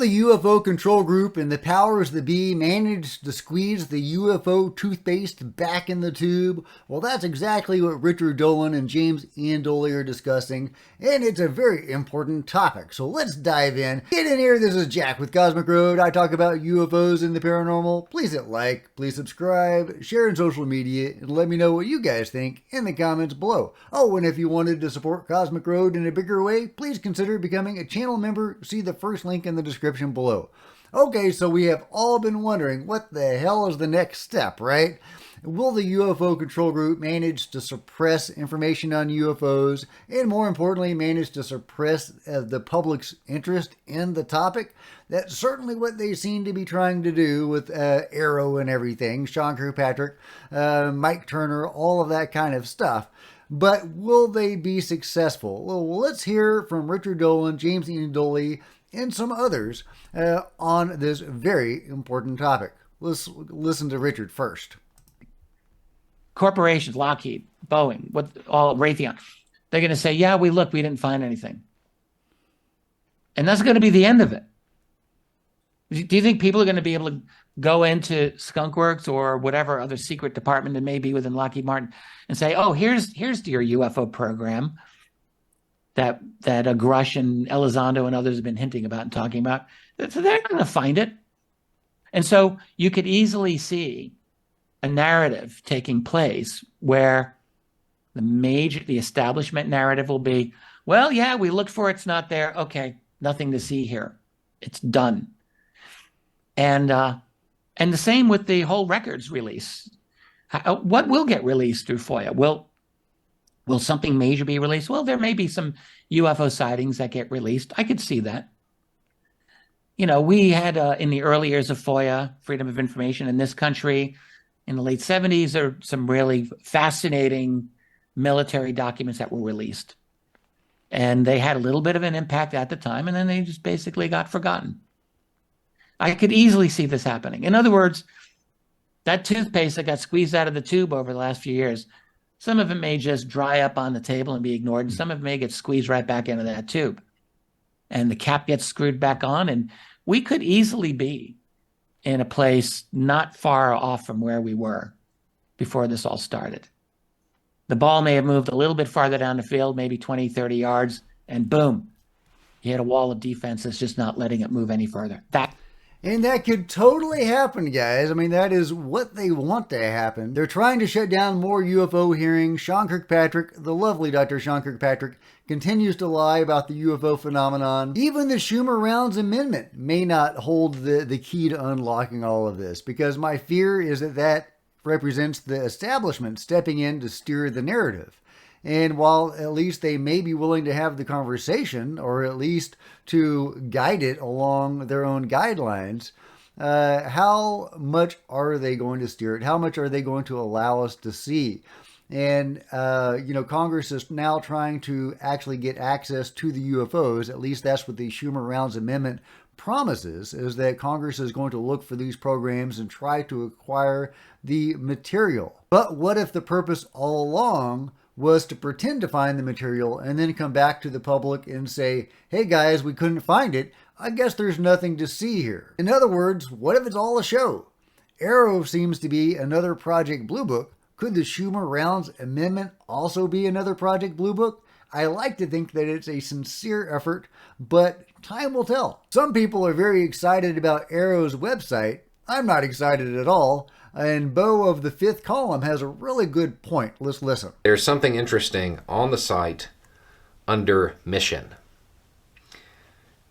the UFO control group and the powers that be manage to squeeze the UFO toothpaste back in the tube? Well, that's exactly what Richard Dolan and James Ian Doley are discussing, and it's a very important topic. So let's dive in. Get in here, this is Jack with Cosmic Road. I talk about UFOs and the paranormal. Please hit like, please subscribe, share in social media, and let me know what you guys think in the comments below. Oh, and if you wanted to support Cosmic Road in a bigger way, please consider becoming a channel member. See the first link in the description below. Okay, so we have all been wondering what the hell is the next step, right? Will the UFO control group manage to suppress information on UFOs and, more importantly, manage to suppress the public's interest in the topic? That's certainly what they seem to be trying to do with Arrow and everything, Sean Kirkpatrick, Mike Turner, all of that kind of stuff. But will they be successful? Well, let's hear from Richard Dolan, James Ian Doley, and some others on this very important topic. Let's listen to Richard first. Corporations, Lockheed, Boeing, Raytheon, they're going to say, yeah, we didn't find anything. And that's going to be the end of it. Do you think people are going to be able to go into Skunk Works or whatever other secret department it may be within Lockheed Martin and say, oh, here's your UFO program that Grush and Elizondo and others have been hinting about and talking about? So they're not going to find it. And so you could easily see a narrative taking place where the establishment narrative will be, well, yeah, we looked for it, it's not there. Okay, nothing to see here. It's done. And the same with the whole records release. What will get released through FOIA? Will something major be released? Well, there may be some UFO sightings that get released. I could see that. You know, we had in the early years of FOIA, Freedom of Information in this country, in the late 70s, there were some really fascinating military documents that were released. And they had a little bit of an impact at the time, and then they just basically got forgotten. I could easily see this happening. In other words, that toothpaste that got squeezed out of the tube over the last few years, some of it may just dry up on the table and be ignored, and some of it may get squeezed right back into that tube. And the cap gets screwed back on, and we could easily be in a place not far off from where we were before this all started. The ball may have moved a little bit farther down the field, maybe 20, 30 yards, and boom, you hit a wall of defense that's just not letting it move any further. And that could totally happen, guys. I mean, that is what they want to happen. They're trying to shut down more UFO hearings. Sean Kirkpatrick, the lovely Dr. Sean Kirkpatrick, continues to lie about the UFO phenomenon. Even the Schumer-Rounds Amendment may not hold the key to unlocking all of this, because my fear is that represents the establishment stepping in to steer the narrative. And while at least they may be willing to have the conversation, or at least to guide it along their own guidelines, how much are they going to steer it? How much are they going to allow us to see? And, Congress is now trying to actually get access to the UFOs. At least that's what the Schumer-Rounds Amendment promises, is that Congress is going to look for these programs and try to acquire the material. But what if the purpose all along was to pretend to find the material and then come back to the public and say, hey guys, we couldn't find it. I guess there's nothing to see here. In other words, what if it's all a show? Arrow seems to be another Project Blue Book. Could the Schumer-Rounds Amendment also be another Project Blue Book? I like to think that it's a sincere effort, but time will tell. Some people are very excited about Arrow's website. I'm not excited at all. And Bo of the Fifth Column has a really good point. Let's listen. There's something interesting on the site under Mission.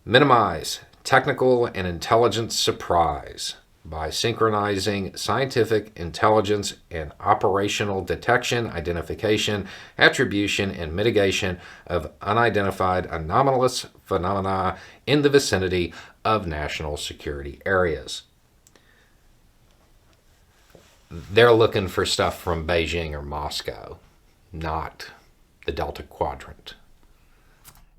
Minimize technical and intelligence surprise by synchronizing scientific intelligence and operational detection, identification, attribution, and mitigation of unidentified anomalous phenomena in the vicinity of national security areas. They're looking for stuff from Beijing or Moscow, not the Delta Quadrant.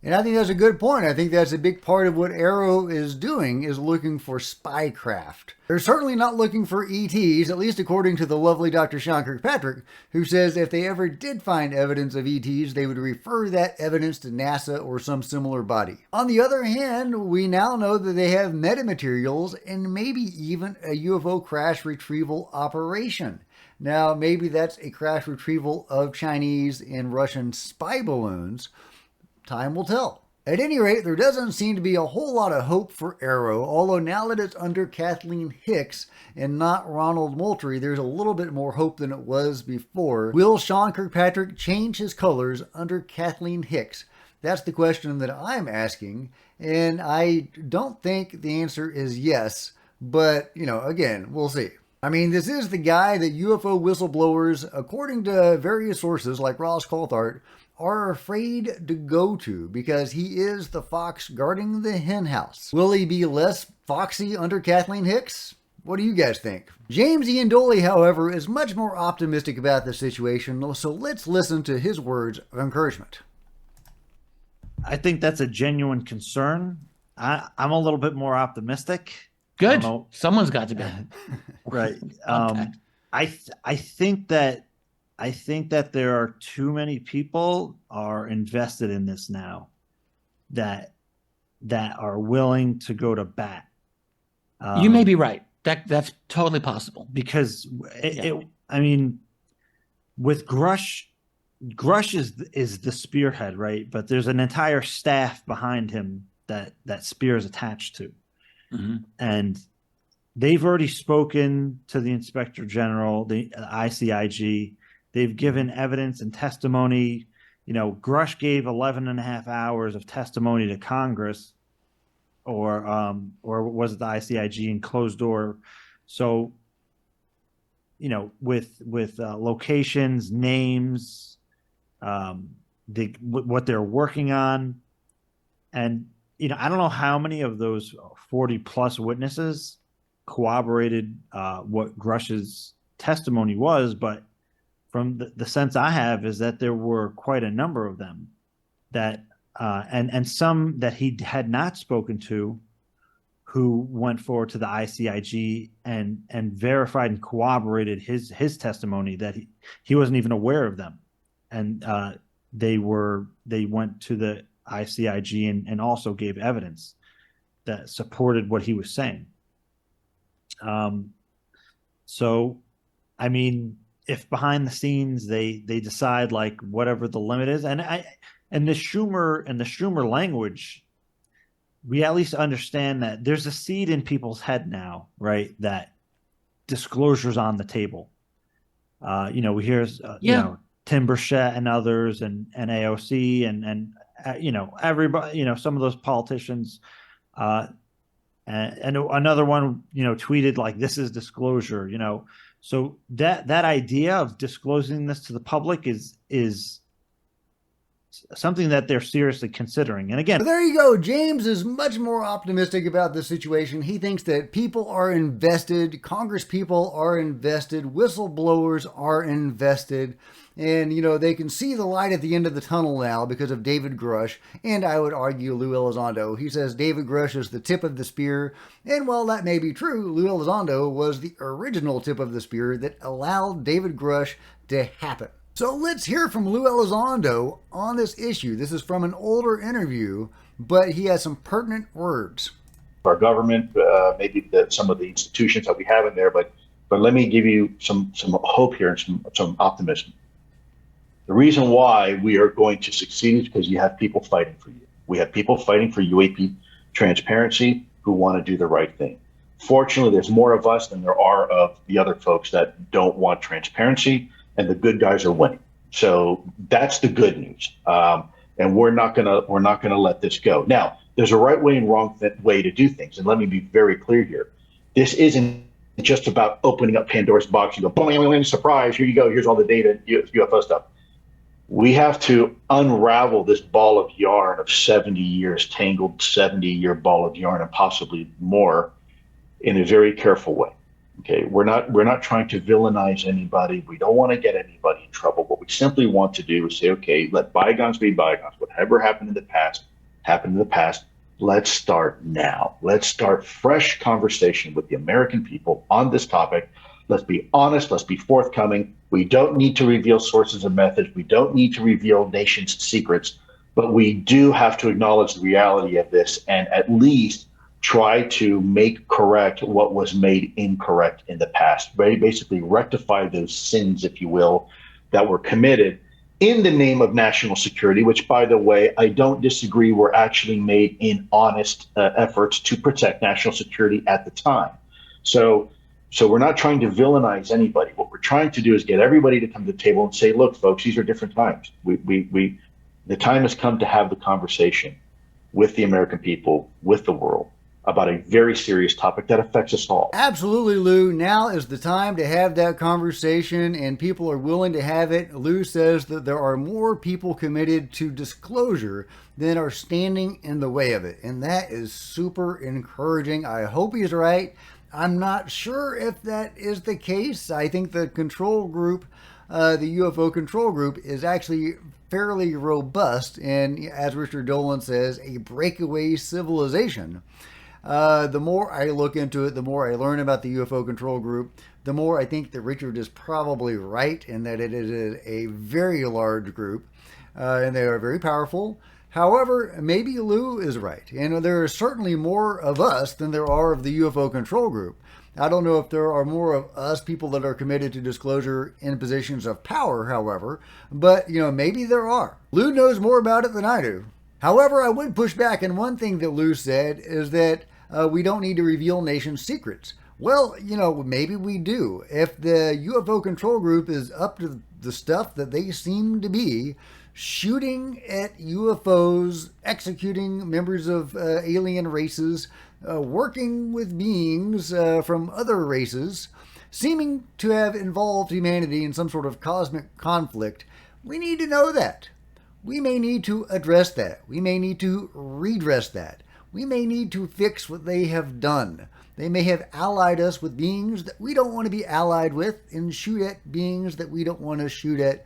And I think that's a good point. I think that's a big part of what Arrow is doing, is looking for spycraft. They're certainly not looking for ETs, at least according to the lovely Dr. Sean Kirkpatrick, who says if they ever did find evidence of ETs, they would refer that evidence to NASA or some similar body. On the other hand, we now know that they have metamaterials and maybe even a UFO crash retrieval operation. Now, maybe that's a crash retrieval of Chinese and Russian spy balloons. Time will tell. At any rate, there doesn't seem to be a whole lot of hope for Arrow, although now that it's under Kathleen Hicks and not Ronald Moultrie, there's a little bit more hope than it was before. Will Sean Kirkpatrick change his colors under Kathleen Hicks? That's the question that I'm asking, and I don't think the answer is yes, but, again, we'll see. I mean, this is the guy that UFO whistleblowers, according to various sources like Ross Coulthart, are afraid to go to because he is the fox guarding the hen house. Will he be less foxy under Kathleen Hicks? What do you guys think? James Ian Doley, however, is much more optimistic about the situation, so let's listen to his words of encouragement. I think that's a genuine concern. I'm a little bit more optimistic. Good. Someone's got to be. Right. I think that there are too many people are invested in this now that are willing to go to bat. You may be right. That's totally possible. Because I mean, with Grush is the spearhead, right? But there's an entire staff behind him that Spear is attached to. Mm-hmm. And they've already spoken to the Inspector General, the ICIG. They've given evidence and testimony. Grush gave 11 and a half hours of testimony to Congress, or was it the ICIG in closed door? So, with locations, names, what they're working on, and I don't know how many of those 40 plus witnesses corroborated what Grush's testimony was, but from the sense I have is that there were quite a number of them that and some that he had not spoken to, who went forward to the ICIG and verified and corroborated his testimony that he wasn't even aware of them, and they went to the ICIG and also gave evidence that supported what he was saying. So, I mean, if behind the scenes they decide like whatever the limit is, and the Schumer language, we at least understand that there's a seed in people's head now, right? That disclosure's on the table. We hear Tim Burchett and others and AOC and everybody, some of those politicians, and another one, tweeted like, this is disclosure, So that idea of disclosing this to the public is something that they're seriously considering. And again, but there you go. James is much more optimistic about the situation. He thinks that people are invested, Congress people are invested, whistleblowers are invested, and they can see the light at the end of the tunnel now because of David Grush, and I would argue Lou Elizondo. He says David Grush is the tip of the spear, and while that may be true, Lou Elizondo was the original tip of the spear that allowed David Grush to happen. So let's hear from Lou Elizondo on this issue. This is from an older interview, but he has some pertinent words. Our government, maybe some of the institutions that we have in there, but let me give you some hope here and some optimism. The reason why we are going to succeed is because you have people fighting for you. We have people fighting for U.A.P transparency who want to do the right thing. Fortunately, there's more of us than there are of the other folks that don't want transparency, and the good guys are winning. So that's the good news. And we're not gonna let this go. Now, there's a right way and wrong way to do things. And let me be very clear here. This isn't just about opening up Pandora's box and go, boing, surprise, here you go, here's all the data, UFO stuff. We have to unravel this ball of yarn of 70 years, tangled 70-year ball of yarn, and possibly more, in a very careful way. Okay, we're not trying to villainize anybody. We don't want to get anybody in trouble. What we simply want to do is say, okay, let bygones be bygones. Whatever happened in the past happened in the past. Let's start now. Let's start fresh conversation with the American people on this topic. Let's be honest. Let's be forthcoming. We don't need to reveal sources and methods. We don't need to reveal nations' secrets, but we do have to acknowledge the reality of this and at least try to make correct what was made incorrect in the past. Basically rectify those sins, if you will, that were committed in the name of national security, which, by the way, I don't disagree were actually made in honest efforts to protect national security at the time. So we're not trying to villainize anybody. What we're trying to do is get everybody to come to the table and say, look, folks, these are different times. The time has come to have the conversation with the American people, with the world, about a very serious topic that affects us all. Absolutely, Lou. Now is the time to have that conversation, and people are willing to have it. Lou says that there are more people committed to disclosure than are standing in the way of it, and that is super encouraging. I hope he's right. I'm not sure if that is the case. I think the control group, the UFO control group, is actually fairly robust, and as Richard Dolan says, a breakaway civilization. The more I look into it, the more I learn about the UFO control group, the more I think that Richard is probably right in that it is a very large group, and they are very powerful. However, maybe Lou is right, and there are certainly more of us than there are of the UFO control group. I don't know if there are more of us people that are committed to disclosure in positions of power, however, but, maybe there are. Lou knows more about it than I do. However, I would push back, and one thing that Lou said is that we don't need to reveal nation secrets. Well, maybe we do. If the UFO control group is up to the stuff that they seem to be, shooting at UFOs, executing members of alien races, working with beings from other races, seeming to have involved humanity in some sort of cosmic conflict, we need to know that. We may need to address that. We may need to redress that. We may need to fix what they have done. They may have allied us with beings that we don't want to be allied with and shoot at beings that we don't want to shoot at,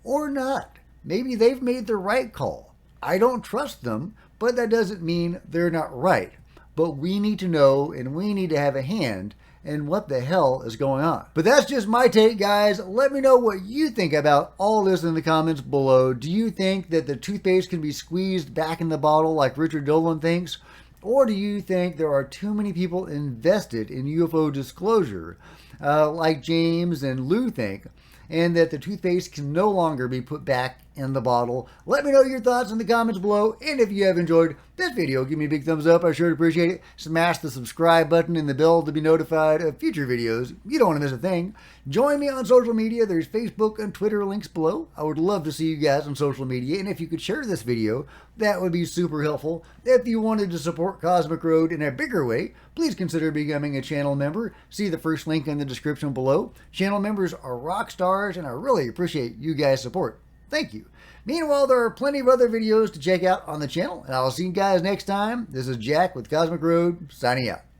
or not. Maybe they've made the right call. I don't trust them, but that doesn't mean they're not right. But we need to know, and we need to have a hand in what the hell is going on. But that's just my take, guys. Let me know what you think about all this in the comments below. Do you think that the toothpaste can be squeezed back in the bottle like Richard Dolan thinks? Or do you think there are too many people invested in UFO disclosure, like James and Lou think, and that the toothpaste can no longer be put back in the bottle? Let me know your thoughts in the comments below, and if you have enjoyed this video, give me a big thumbs up. I sure appreciate it. Smash the subscribe button and the bell to be notified of future videos. You don't want to miss a thing. Join me on social media. There's Facebook and Twitter links below. I would love to see you guys on social media, and if you could share this video, that would be super helpful. If you wanted to support Cosmic Road in a bigger way, please consider becoming a channel member. See the first link in the description below. Channel members are rock stars, and I really appreciate you guys' support. Thank you. Meanwhile, there are plenty of other videos to check out on the channel, and I'll see you guys next time. This is Jack with Cosmic Road, signing out.